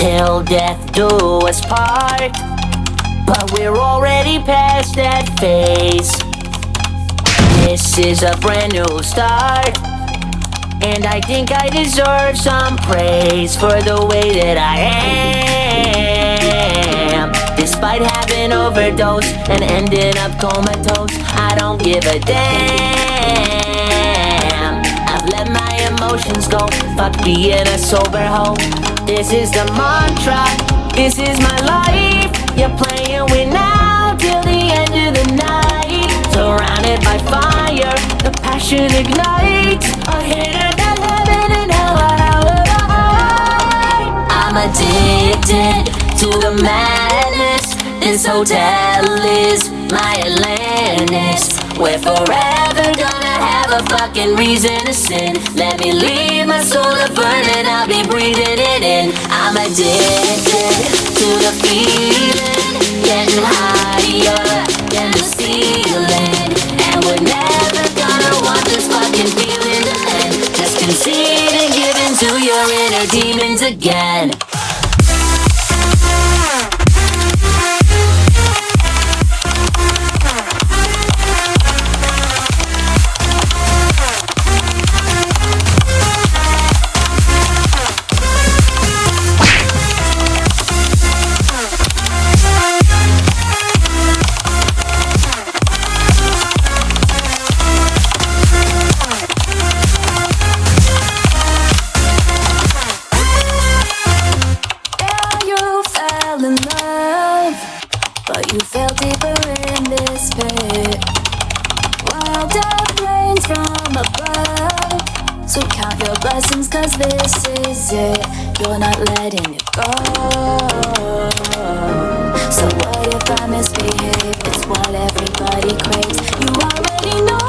till death do us part. But we're already past that phase. This is a brand new start, and I think I deserve some praise for the way that I am. Despite having overdosed and ending up comatose, I don't give a damn. I've let my emotions go, fuck being a sober hoe. This is the mantra, this is my life. You're playing with now till the end of the night. Surrounded by fire, the passion ignites. A hitter that heaven and hell are out. I'm addicted to the madness. This hotel is my Atlantis. We're forever gonna have a fucking reason to sin. Let me leave my soul to burn and I'll be breathing it in. I'm addicted to the feeling, getting higher than the ceiling. And we're never gonna want this fucking feeling to end. Just concede and give in to your inner demons again. But you fell deeper in this pit. Wild death rains from above. So count your blessings, cause this is it. You're not letting it go. So what if I misbehave? It's what everybody craves. You already know.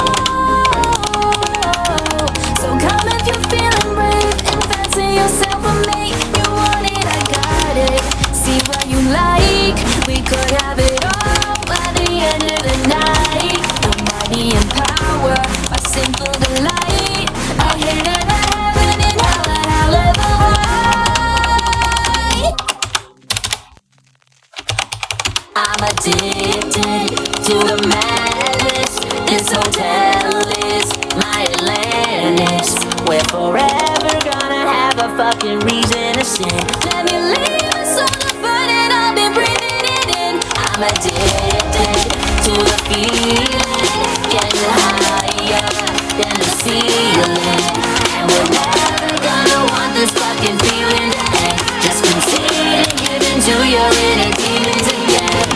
So come if you're feeling brave and fancy yourself a mate. You want it, I got it. See what you like. We could have it all by the end of the night. The money and power, a simple delight. A hit of heaven and however high. I'm addicted to the madness. This hotel is my Atlantis. We're forever gonna have a fucking reason to sin. Let me leave us on the burn and I'll be breathing it in. I'm addicted to the feeling, getting higher than the ceiling. And we're never gonna want this fucking feeling to end. Just concede and give in to your inner demons again.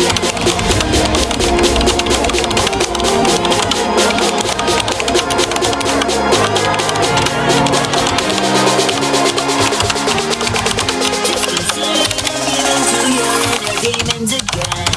Just concede and give in to your inner demons again.